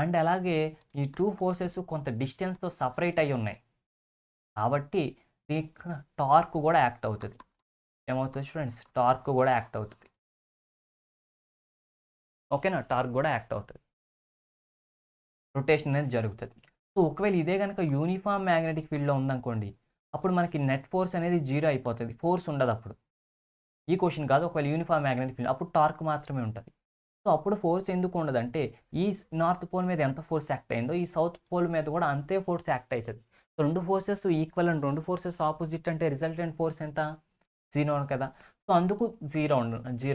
అండ్ అలాగే ఈ టూ ఫోర్సెస్ కొంత డిస్టెన్స్తో సపరేట్ అయి ఉన్నాయి కాబట్టి ఇక్కడ టార్క్ కూడా యాక్ట్ అవుతుంది. ఏమవుతుంది స్టూడెంట్స్? టార్క్ కూడా యాక్ట్ అవుతుంది. ఓకేనా? టార్క్ కూడా యాక్ట్ అవుతుంది, రొటేషన్ అనేది జరుగుతుంది. సో ఒకవేళ ఇదే కనుక యూనిఫామ్ మ్యాగ్నెటిక్ ఫీల్డ్లో ఉందనుకోండి, అప్పుడు మనకి నెట్ ఫోర్స్ అనేది జీరో అయిపోతుంది, ఫోర్స్ ఉండదు అప్పుడు. ఈ క్వశ్చన్ కాదు, ఒకవేళ యూనిఫామ్ మ్యాగ్నెటిక్ ఫీల్డ్ అప్పుడు టార్క్ మాత్రమే ఉంటుంది. సో అప్పుడు ఫోర్స్ ఎందుకు ఉండదంటే ఈ నార్త్ పోల్ మీద ఎంత ఫోర్స్ యాక్ట్ అయిందో ఈ సౌత్ పోల్ మీద కూడా అంతే ఫోర్స్ యాక్ట్ అవుతుంది. సో రెండు ఫోర్సెస్ ఈక్వల్ అండ్ రెండు ఫోర్సెస్ ఆపోజిట్ అంటే రిజల్టెంట్ ఫోర్స్ ఎంత? జీరో కదా. సో అందుకు జీరో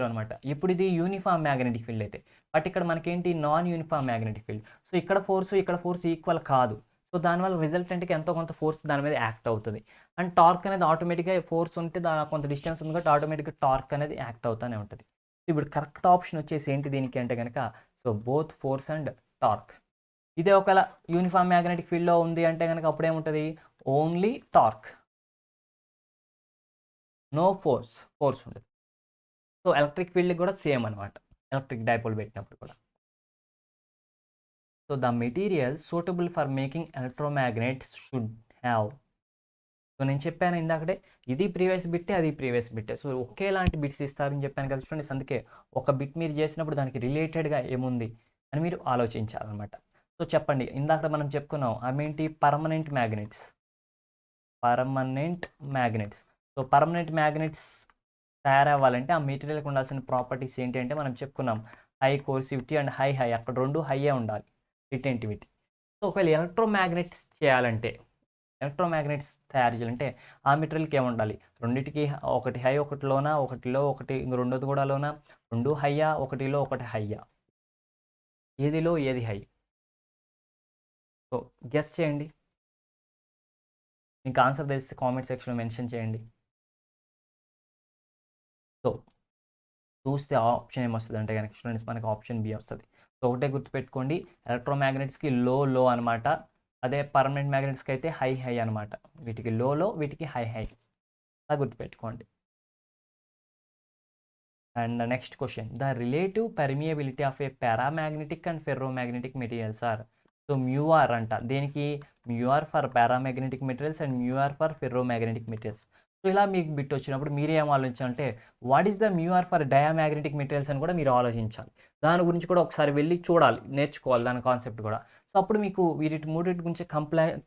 అనమాట. ఇప్పుడు ఇది యూనిఫామ్ మ్యాగ్నెటిక్ ఫీల్డ్ అయితే, బట్ ఇక్కడ మనకేంటి non uniform magnetic field. So ఇక్కడ ఫోర్స్ ఈక్వల్ కాదు. సో దానివల్ల రిజల్టెంట్కి ఎంతో కొంత ఫోర్స్ దాని మీద యాక్ట్ అవుతుంది. అండ్ టార్క్ అనేది ఆటోమేటిక్గా ఫోర్స్ ఉంటే కొంత డిస్టెన్స్ ఉంది కాబట్టి ఆటోమేటిక్గా టార్క్ అనేది యాక్ట్ అవుతూనే ఉంటుంది. ఇప్పుడు కరెక్ట్ ఆప్షన్ వచ్చేసి ఏంటి దీనికి అంటే కనుక, so both force and torque. ఇదే ఒకవేళ యూనిఫామ్ మ్యాగ్నెటిక్ ఫీల్డ్లో ఉంది అంటే కనుక అప్పుడు ఏముంటుంది? ఓన్లీ టార్క్, నో ఫోర్స్ ఉండదు. సో ఎలక్ట్రిక్ ఫీల్డ్ కూడా సేమ్ అనమాట, ఎలక్ట్రిక్ డైపోల్ పెట్టినప్పుడు కూడా. So the material suitable for making electromagnets should have. So నేను చెప్పాను ఇందాకటే, ఇది ప్రీవియస్ బిట్టే, అది ప్రీవియస్ బిట్టే. సో ఒకేలాంటి బిట్స్ ఇస్తారని చెప్పాను కదా స్టూడెంట్స్. అందుకే ఒక బిట్ మీరు చేసినప్పుడు దానికి రిలేటెడ్గా ఏముంది అని మీరు ఆలోచించాలన్నమాట. సో చెప్పండి, ఇందాక మనం చెప్పుకున్నాం అవేంటి? Permanent magnets. So permanent magnets తయారవ్వాలంటే ఆ మెటీరియల్కి ఉండాల్సిన ప్రాపర్టీస్ ఏంటి అంటే మనం చెప్పుకున్నాం, హై కోర్సివిటీ అండ్ హై అక్కడ రెండు హైయే ఉండాలి, రిటెంటివిటీ. సో ఒకవేళ ఎలక్ట్రోమాగ్నెట్స్ తయారు చేయాలంటే ఆ మెటీరియల్కి ఏముండాలి? రెండింటికి ఒకటి హై ఒకటి లోనా, ఒకటిలో ఒకటి రెండోది కూడా లోనా, రెండు హైయా, ఒకటిలో ఒకటి హైయా, ఏదిలో ఏది హై? సో గెస్ చేయండి. మీకు ఆన్సర్ తెలిస్తే కామెంట్ సెక్షన్లో మెన్షన్ చేయండి. సో చూస్తే ఆప్షన్ ఏమొస్తుంది అంటే కనుక స్టూడెంట్స్ మనకి ఆప్షన్ బి వస్తుంది. సో ఒకటే గుర్తుపెట్టుకోండి, ఎలక్ట్రోమాగ్నెట్స్కి లో అనమాట, అదే పర్మనెంట్ మ్యాగ్నెట్స్కి అయితే హై అనమాట. వీటికి లో, వీటికి హై అలా గుర్తుపెట్టుకోండి. And next question, the relative permeability of a paramagnetic and ferromagnetic materials are. So mu r అంట దేనికి? Mu r for paramagnetic materials and mu r for ferromagnetic materials. So ఇలా మీకు బిట్ వచ్చినప్పుడు మీరు ఏం ఆలోచించాలంటే what is the mu r for diamagnetic materials అని కూడా మీరు ఆలోచించాలి. దాని గురించి కూడా ఒకసారి వెళ్ళి చూడాలి, నేర్చుకోవాలి దాని కాన్సెప్ట్ కూడా. సో అప్పుడు మీకు మూడింటి గురించి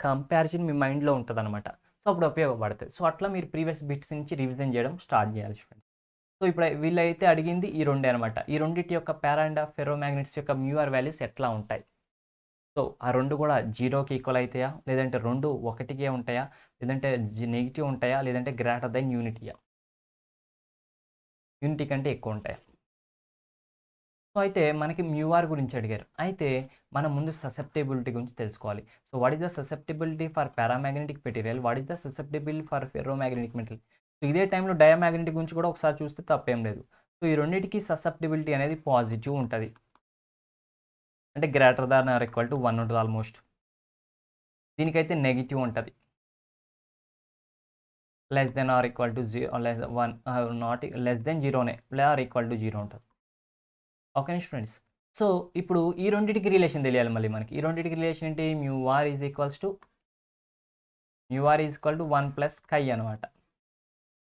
కంపారిజన్ మీ మైండ్లో ఉంటుంది అనమాట. సో అప్పుడు ఉపయోగపడుతుంది. సో అట్లా మీరు ప్రీవియస్ బిట్స్ నుంచి రివిజన్ చేయడం స్టార్ట్ చేయాలి చూడండి. సో ఇప్పుడు వీళ్ళైతే అడిగింది ఈ రెండే అనమాట. ఈ రెండింటి యొక్క పారా అండ్ ఫెర్రోమాగ్నెట్స్ యొక్క మ్యూఆర్ వాల్యూస్ ఎట్లా ఉంటాయి? సో ఆ రెండు కూడా జీరోకి ఈక్వల్ అవుతాయా, లేదంటే రెండు ఒకటికే ఉంటాయా, లేదంటే నెగిటివ్ ఉంటాయా, లేదంటే గ్రేటర్ దెన్ యూనిటీ కంటే ఎక్కువ ఉంటాయా? సో అయితే మనకి మ్యూఆర్ గురించి అడిగారు. అయితే మనం ముందు ససెప్టబిలిటీ గురించి తెలుసుకోవాలి. So what is the susceptibility for paramagnetic material, what is the susceptible for ferromagnetic material? So ఇదే టైంలో డయామాగ్నెటిక్ గురించి కూడా ఒకసారి చూస్తే తప్పేం లేదు. సో ఈ రెండింటికి ససెప్టబిలిటీ అనేది పాజిటివ్ ఉంటుంది, అంటే greater than or equal to 1 ఉంటుంది ఆల్మోస్ట్. దీనికైతే నెగిటివ్ ఉంటుంది, less than or equal to 0, not less than 0నే ఆర్ ఈక్వల్ టు 0 ఉంటుంది. Okay students. సో ఇప్పుడు ఈ రెండింటికి రిలేషన్ తెలియాలి మళ్ళీ మనకి. ఈ రెండింటికి రిలేషన్ ఏంటి? Mu R is equal to 1 plus కై అనమాట.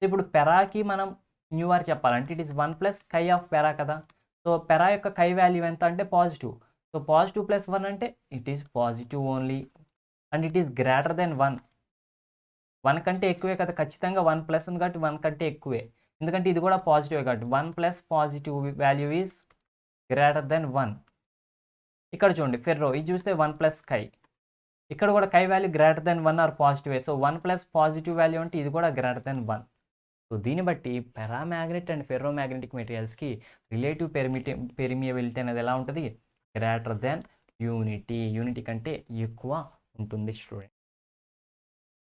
ఇప్పుడు పెరాకి మనం మ్యూఆర్ చెప్పాలంటే ఇట్ ఈస్ 1 ప్లస్ కై ఆఫ్ పెరా కదా. సో పెరా యొక్క కై వాల్యూ ఎంత అంటే పాజిటివ్. సో పాజిటివ్ ప్లస్ 1 అంటే it is positive only and it is greater than 1 కంటే ఎక్కువే కదా, ఖచ్చితంగా 1 ప్లస్ ఉంది కాబట్టి 1 కంటే ఎక్కువే, ఎందుకంటే ఇది కూడా పాజిటివ్ కాబట్టి 1 plus positive value is greater than 1. ఇక్కడ చూడండి ఫెర్రో, ఇది చూస్తే 1 ప్లస్ కై, ఇక్కడ కూడా chi value greater than 1 or పాజిటివే. సో 1 ప్లస్ పాజిటివ్ వాల్యూ అంటే ఇది కూడా గ్రేటర్ దెన్ 1. సో దీన్ని బట్టి పారామాగ్నెట్ అండ్ ఫెర్రోమాగ్నెటిక్ మెటీరియల్స్కి రిలేటివ్ పెర్మియబిలిటీ అనేది ఎలా ఉంటుంది? గ్రేటర్ దెన్ యూనిటీ కంటే ఎక్కువ ఉంటుంది స్టూడెంట్.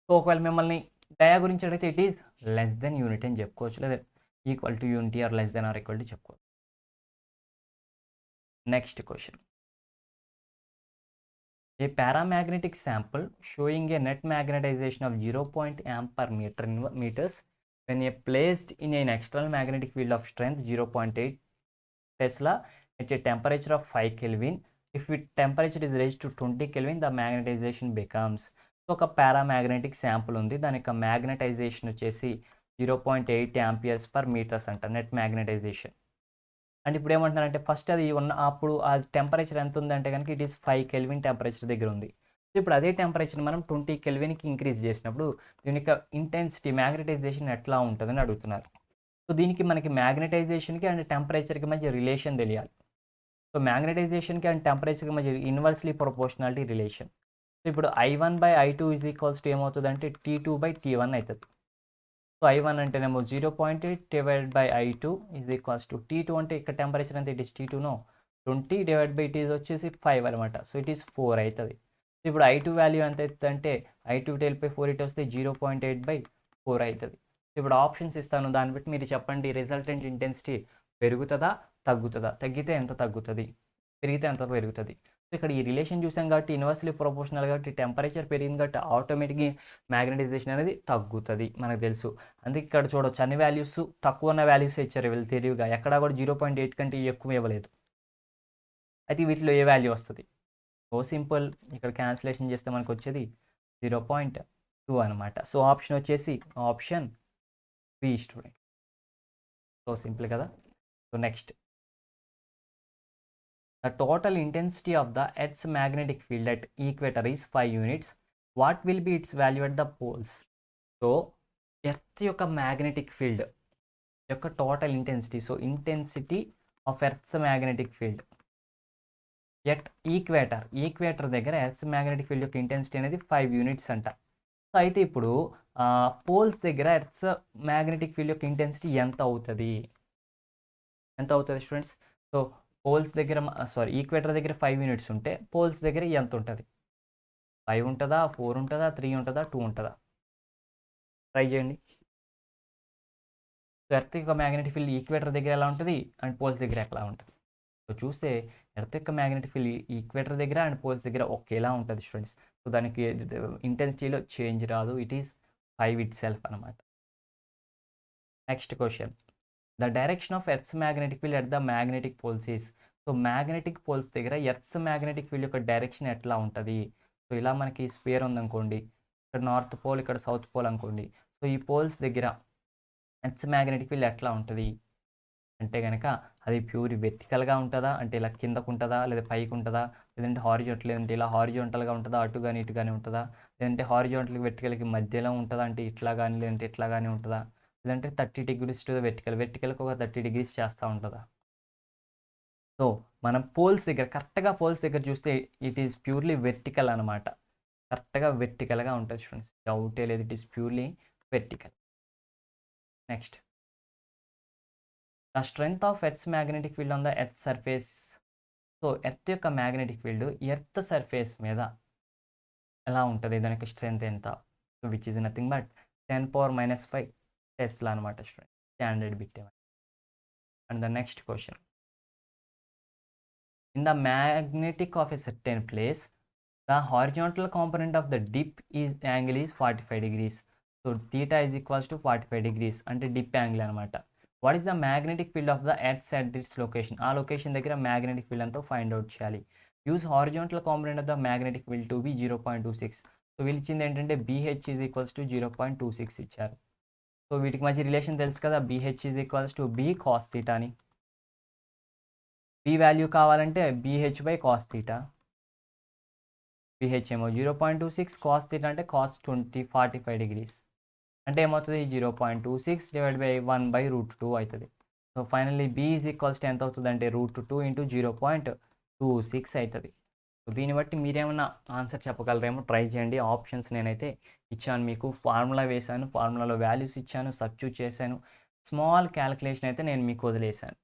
సో ఒకవేళ మిమ్మల్ని డయా గురించి అడిగితే it is less than unity అని చెప్పుకోవచ్చు, లేదా equal to unity or less than or equal to చెప్పుకోవచ్చు. Next question. A paramagnetic sample showing a net magnetization of 0 amp per meter in meters when placed in an external magnetic field of strength 0.8 Tesla at a temperature of 5 Kelvin. If its temperature is raised to 20 Kelvin, the magnetization becomes. So ఒక paramagnetic sample ఉంది, దాని యొక్క magnetisation వచ్చేసి 0.8 amperes per meters అంట, net magnetisation. అంటే ఇప్పుడు ఏమంటున్నారంటే first అది అప్పుడు ఆ టెంపరేచర్ ఎంత ఉందంటే కనుక ఇట్ ఈస్ 5 కెల్విన్ టెంపరేచర్ దగ్గర ఉంది. సో ఇప్పుడు అదే టెంపరేచర్ మనం 20 కెల్విన్కి ఇంక్రీజ్ చేసినప్పుడు దీని యొక్క ఇంటెన్సిటీ మ్యాగ్నటైజేషన్ ఎట్లా ఉంటుందని అడుగుతున్నారు. సో దీనికి మనకి మ్యాగ్నటైజేషన్కి అండ్ టెంపరేచర్కి మధ్య రిలేషన్ తెలియాలి. సో మ్యాగ్నటైజేషన్కి అండ్ టెంపరేచర్కి మధ్య ఇన్వర్స్లీ ప్రొపోర్షనాలిటీ రిలేషన్. సో ఇప్పుడు I1/I2 ఈజ్ ఈక్వల్స్ టు ఏమవుతుందంటే T2/T1 అవుతుంది. సో I1 అంటేనేమో 0.8 divided by I2 is equals to T2 అంటే ఇక్కడ టెంపరేచర్ ఎంత, it is T2 20 divide by it is వచ్చేసి 5 అనమాట. సో ఇట్ ఈస్ 4 అవుతుంది. ఇప్పుడు I2 వాల్యూ ఎంత అవుతుంది అంటే I2 వెళ్ళిపోయి 4 ఇటు వస్తే 0.8/4 అవుతుంది. ఇప్పుడు ఆప్షన్స్ ఇస్తాను, దాన్ని బట్టి మీరు చెప్పండి రిజల్టెంట్ ఇంటెన్సిటీ పెరుగుతుందా తగ్గుతుందా, తగ్గితే ఎంత తగ్గుతుంది, పెరిగితే ఎంత పెరుగుతుంది. సో ఇక్కడ ఈ రిలేషన్ చూసాం కాబట్టి ఇన్వర్స్లీ ప్రొపోర్షనల్ కాబట్టి టెంపరేచర్ పెరిగింది కాబట్టి ఆటోమేటిక్గా మ్యాగ్నటైజేషన్ అనేది తగ్గుతుంది మనకు తెలుసు. అందుకే ఇక్కడ చూడవచ్చు అన్ని వాల్యూస్ తక్కువ ఉన్న వాల్యూస్ ఇచ్చారు వీళ్ళు తెలివిగా, ఎక్కడా కూడా 0.8 కంటే ఎక్కువ ఇవ్వలేదు. అయితే వీటిలో ఏ వాల్యూ వస్తుంది, సో సింపుల్, ఇక్కడ క్యాన్సిలేషన్ చేస్తే మనకు వచ్చేది 0.2 అనమాట. సో ఆప్షన్ వచ్చేసి option B student. So simple కదా. So next, the total intensity of the Earth's magnetic field at equator is 5 units. What will be its value at the poles? So, Earth యొక్క magnetic field యొక్క total intensity. So, intensity of Earth's magnetic field at equator దగ్గర Earth's magnetic field యొక్క intensity అనేది 5 units అంట. So అయితే ఇప్పుడు poles దగ్గర Earth's magnetic field యొక్క intensity ఎంత అవుతుంది స్టూడెంట్స్? సో పోల్స్ దగ్గర ఈక్వేటర్ దగ్గర 5 యూనిట్స్ ఉంటే పోల్స్ దగ్గర ఎంత ఉంటుంది, 5 ఉంటుందా, 4 ఉంటుందా, 3 ఉంటుందా, 2 ఉంటుందా? ట్రై చేయండి. సో ఎర్త్ యొక్క మ్యాగ్నెటిక్ ఫీల్డ్ ఈక్వేటర్ దగ్గర ఎలా ఉంటుంది అండ్ పోల్స్ దగ్గర ఎలా ఉంటుంది? సో చూస్తే ఎర్త్ యొక్క మ్యాగ్నెటిక్ ఫీల్డ్ ఈక్వేటర్ దగ్గర అండ్ పోల్స్ దగ్గర ఒకేలా ఉంటుంది స్టూడెంట్స్. సో దానికి ఇంటెన్సిటీలో చేంజ్ రాదు, ఇట్ ఈస్ 5 ఇట్ సెల్ఫ్ అనమాట. Next question, the direction of Earth's magnetic field at the magnetic poles is. So magnetic poles దగ్గర ఎర్త్స్ మ్యాగ్నెటిక్ ఫీల్డ్ యొక్క direction ఎట్లా ఉంటుంది? సో ఇలా మనకి స్పియర్ ఉందనుకోండి, ఇక్కడ నార్త్ పోల్ ఇక్కడ సౌత్ పోల్ అనుకోండి. సో ఈ పోల్స్ దగ్గర ఎర్త్స్ మ్యాగ్నెటిక్ ఫీల్డ్ ఎట్లా ఉంటుంది అంటే కనుక అది ప్యూర్ వెర్టికల్గా ఉంటుందా, అంటే ఇలా కిందకు ఉంటుందా, లేదా పైకి ఉంటుందా, లేదంటే హారిజాంటల్, లేదంటే ఇలా హారిజాంటల్గా ఉంటుందా, అటు కానీ ఇటు కానీ ఉంటుందా, లేదంటే హారిజాంటల్కి వెర్టికల్కి మధ్యలో ఉంటుందా, అంటే ఇట్లా కానీ లేదంటే ఇట్లా కానీ ఉంటుందా, లేదంటే 30 degrees టు వెర్టికల్కి ఒక 30 degrees చేస్తూ ఉంటుందా? సో మనం పోల్స్ దగ్గర కరెక్ట్గా పోల్స్ దగ్గర చూస్తే ఇట్ ఈస్ ప్యూర్లీ వెర్టికల్ అనమాట, కరెక్ట్గా వెర్టికల్గా ఉంటుంది స్టూడెంట్స్, డౌటే లేదు, it is purely vertical. Next, the strength of earth's magnetic field on the earth surface. So earth యొక్క మ్యాగ్నెటిక్ ఫీల్డ్ ఎర్త్ సర్ఫేస్ మీద ఎలా ఉంటుంది, దానికి స్ట్రెంగ్త్ ఎంత? So which is nothing but 10⁻⁵ tesla అనమాట student, standard bit. And the next question, in the magnetic of a certain place the horizontal component of the dip angle is 45 degrees. So theta is equals to 45 degrees అంటే dip angle అనమాట. What is the magnetic field of the earth at this location? ఆ location దగ్గర magnetic field అంతా find out చేయాలి. Use horizontal component of the magnetic field to be 0.26. So వీళ్ళు ఇచ్చింది ఏంటంటే BH is equals to 0.26 ఇచ్చారు. So వీటికి మధ్య రిలేషన్ తెలుసు కదా, BH is equals to B cos θ అని. B వాల్యూ కావాలంటే BH/cos θ. BH ఏమో 0.26, cos θ అంటే cos 45 degrees అంటే ఏమవుతుంది 0.26 డివైడ్ బై 1/√2 అవుతుంది. So finally B is equals to ఎంత అవుతుంది అంటే √2 ఇంటూ 0.26 అవుతుంది. సో దీన్ని బట్టి మీరేమన్నా ఆన్సర్ చెప్పగలరేమో ట్రై చేయండి. ఆప్షన్స్ నేనైతే ఇచ్చాను మీకు, ఫార్ములా వేశాను, ఫార్ములాలో వాల్యూస్ ఇచ్చాను, సబ్స్టిట్యూట్ చేశాను, స్మాల్ క్యాలిక్యులేషన్ అయితే నేను మీకు వదిలేశాను.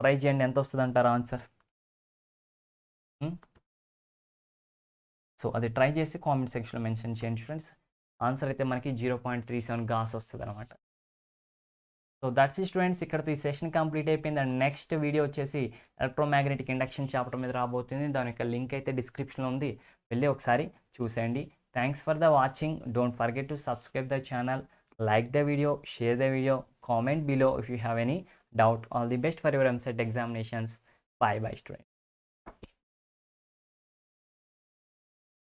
ట్రై చేయండి, ఎంత వస్తుంది అంటారు ఆన్సర్? సో అది ట్రై చేసి కామెంట్ సెక్షన్లో మెన్షన్ చేయండి స్టూడెంట్స్. ఆన్సర్ అయితే మనకి 0.37 గాస్ వస్తుంది అనమాట. సో దట్స్ ఈ స్టూడెంట్స్, ఇక్కడతో ఈ సెషన్ కంప్లీట్ అయిపోయింది. అండ్ నెక్స్ట్ వీడియో వచ్చేసి ఎలక్ట్రోమాగ్నెటిక్ ఇండక్షన్ చాప్టర్ మీద రాబోతుంది. దాని యొక్క లింక్ అయితే డిస్క్రిప్షన్లో ఉంది, వెళ్ళి ఒకసారి చూసేయండి. Thanks for the watching. Don't forget to subscribe the channel, like the video, share the video, comment below if you have any doubt. All the best for your MCET examinations. Bye bye students.